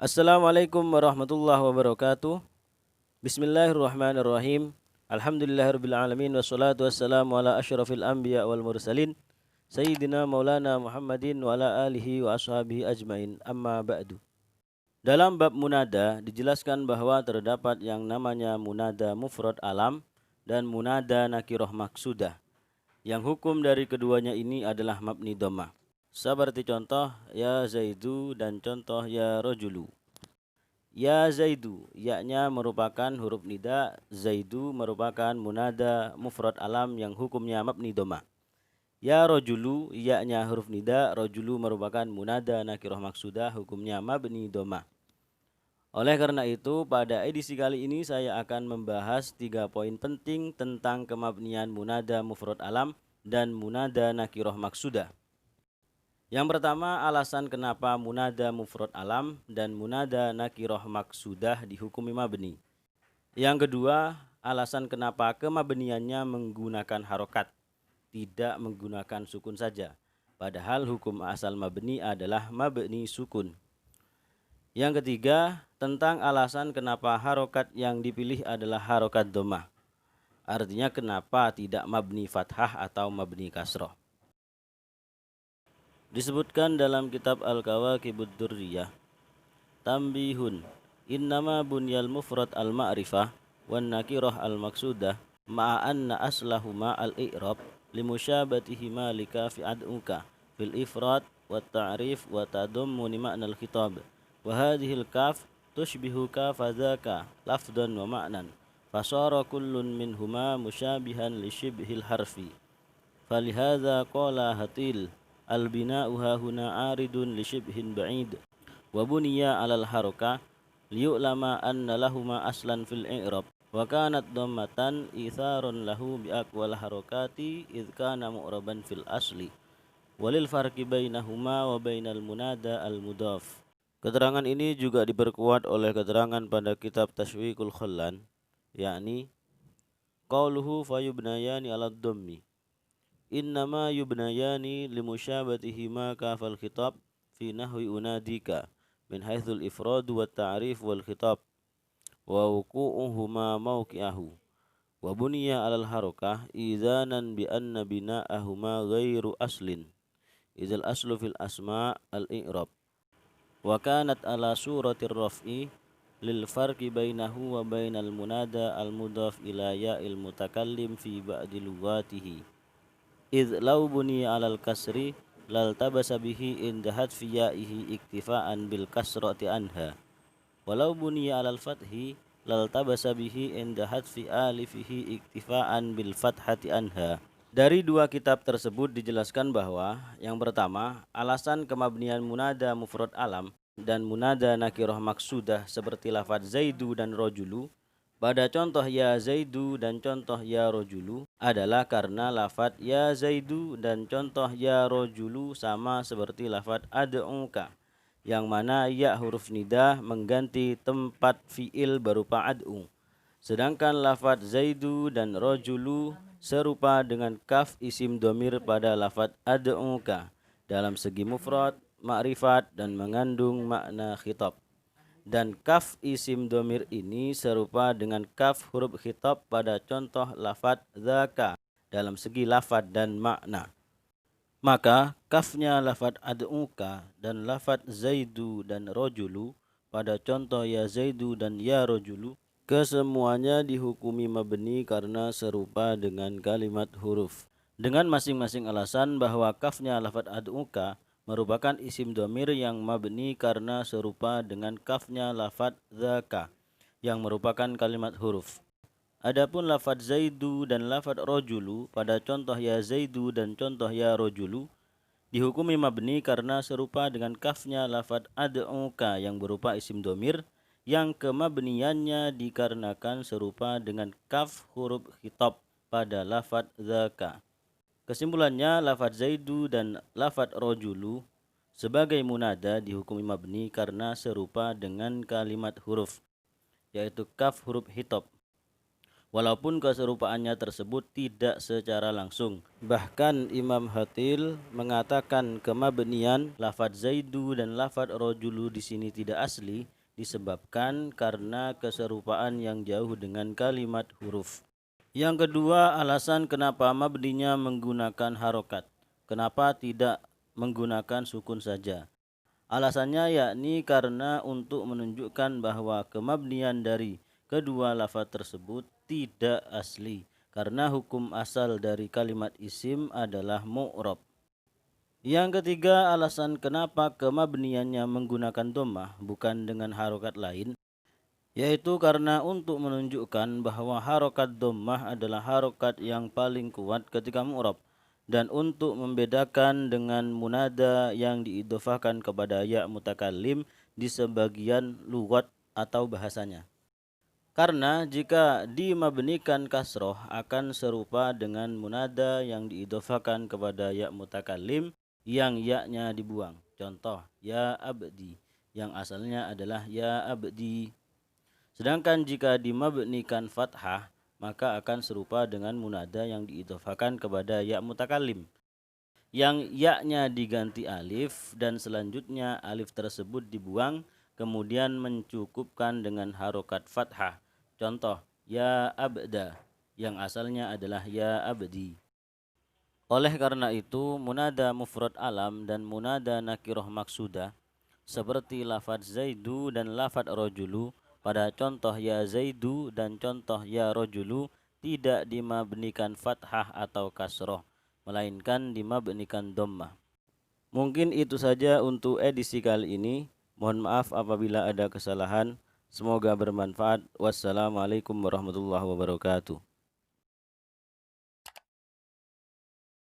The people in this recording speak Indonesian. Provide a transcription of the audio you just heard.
Assalamualaikum warahmatullahi wabarakatuh. Bismillahirrahmanirrahim. Alhamdulillahirabbil alamin wassalatu wassalamu ala asyrafil anbiya wal mursalin sayyidina maulana Muhammadin wa ala alihi wa ashabihi ajmain. Amma ba'du. Dalam bab munada dijelaskan bahwa terdapat yang namanya munada mufrad alam dan munada nakirah maksudah. Yang hukum dari keduanya ini adalah mabni dhammah. Seperti contoh ya Zaidu dan contoh ya rojulu. Ya Zaidu, yaknya merupakan huruf nida, Zaidu merupakan munada mufrad alam yang hukumnya mabni dhammah. Ya rojulu, yaknya huruf nida, rojulu merupakan munada nakirah maksudah, hukumnya mabni dhammah. Oleh karena itu, pada edisi kali ini saya akan membahas 3 poin penting tentang kemabnian munada mufrad alam dan munada nakirah maksudah. Yang pertama, alasan kenapa munada mufrad alam dan munada nakirah maksudah dihukumi mabni. Yang kedua, alasan kenapa kemabniannya menggunakan harokat, tidak menggunakan sukun saja. Padahal hukum asal mabni adalah mabni sukun. Yang ketiga, tentang alasan kenapa harokat yang dipilih adalah harokat dhammah. Artinya kenapa tidak mabni fathah atau mabni kasroh. Disebutkan dalam kitab Al-Kawakibud Durriyah, tambihun, innama bunyal mufrad al-ma'rifah wan nakirah al-maksudah ma'anna aslahuma al-i'rab limusyabatihima likafi ad'uka fil ifrad wa ta'rif wa tadummu ma'nal khitab wa hadhil kaf tushbihu kafadhaka lafdan wa ma'nan fasara kullun minhuma musyabihan li shibhil harfi falihadha qala hatil al-bina'u hahuna aridun li shibhin ba'id wa buniya 'alal haraka liyu'lama anna lahuma aslan fil i'rab wa kanat dhammatan itharun lahu bi aqwal harakati id kana mu'raban fil asli walil farqi bainahuma wa bainal munada al mudhaf. Keterangan ini juga diperkuat oleh keterangan pada kitab Tashwiqul Khallan, yakni qauluhu fayubnayani 'alad dhammi innama yubnayani limusyabatihima kafal khitab fi nahwi unadika min haitsul ifrad wa ta'rif wal khitab wa wuqu'uhuma mawqi'ahu wa buniya 'alal harakah idzanan bi anna bina'ahuma ghairu aslin idzal aslu fil asma' al i'rab wa kanat ala suratir raf'i lil farqi bainahu wa bainal munada al mudhaf ila ya'il mutakallim fi ba'di lughatihi idh law buni alal kasri lal tabasa bihi indahat fi ya'ihi iktifaan bil kasrati anha walau buni alal fathi lal tabasa bihi indahat fi alifihi iktifaan bil fathati anha. Dari dua kitab tersebut dijelaskan bahwa yang pertama, alasan kemabnian munada mufrad alam dan munada nakirah maksudah seperti lafaz Zaidu dan rojulu pada contoh ya Zaidu dan contoh ya rojulu adalah karena lafaz ya Zaidu dan contoh ya rojulu sama seperti lafaz ad'uka, yang mana ya huruf nida mengganti tempat fiil berupa ad'u. Sedangkan lafaz Zaidu dan rojulu serupa dengan kaf isim domir pada lafaz ad'uka dalam segi mufrad, ma'rifat dan mengandung makna khitab. Dan kaf isim domir ini serupa dengan kaf huruf khitab pada contoh lafaz dzaka dalam segi lafaz dan makna. Maka kafnya lafaz ad'uka dan lafaz Zaidu dan rojulu pada contoh ya Zaidu dan ya rojulu kesemuanya dihukumi mabni karena serupa dengan kalimat huruf. Dengan masing-masing alasan bahwa kafnya lafaz ad'uka merupakan isim domir yang mabni karena serupa dengan kafnya lafaz dzaka yang merupakan kalimat huruf. Adapun lafaz Zaidu dan lafaz rojulu pada contoh ya Zaidu dan contoh ya rojulu dihukumi mabni karena serupa dengan kafnya lafaz ad'uka yang berupa isim domir yang kemabniannya dikarenakan serupa dengan kaf huruf khitab pada lafaz dzaka. Kesimpulannya, lafaz Zaidu dan lafaz rojulu sebagai munada dihukumi mabni karena serupa dengan kalimat huruf, yaitu kaf huruf khitab. walaupun keserupaannya tersebut tidak secara langsung. Bahkan Imam Hatil mengatakan kemabnian lafadz zaidu dan lafadz rojulu di sini tidak asli disebabkan karena keserupaan yang jauh dengan kalimat huruf. Yang kedua, alasan kenapa mabninya menggunakan harokat. Kenapa tidak menggunakan sukun saja? Alasannya yakni karena untuk menunjukkan bahwa kemabnian dari kedua lafaz tersebut tidak asli, karena hukum asal dari kalimat isim adalah mu'rab. Yang ketiga, alasan kenapa kemabniannya menggunakan dhammah bukan dengan harokat lain, yaitu karena untuk menunjukkan bahwa harokat dhammah adalah harokat yang paling kuat ketika mu'rab, dan untuk membedakan dengan munada yang diidhofahkan kepada ya mutakallim di sebagian lughat atau bahasanya. Karena jika dimabnikan kasroh akan serupa dengan munada yang diidhofahkan kepada ya mutakallim yang ya-nya dibuang. Contoh, ya abdi yang asalnya adalah ya abdi. Sedangkan jika dimabnikan fathah maka akan serupa dengan munada yang diidhofahkan kepada ya mutakallim yang ya-nya diganti alif dan selanjutnya alif tersebut dibuang kemudian mencukupkan dengan harokat fathah. Contoh, ya abda yang asalnya adalah ya abdi. Oleh karena itu, munada mufrad alam dan munada nakiroh maksudah seperti lafadz zaidu dan lafadz rojulu pada contoh ya zaidu dan contoh ya rojulu tidak dimabnikan fathah atau kasroh, melainkan dimabnikan dhammah. Mungkin itu saja untuk edisi kali ini. Mohon maaf apabila ada kesalahan. Semoga bermanfaat. Wassalamualaikum warahmatullahi wabarakatuh.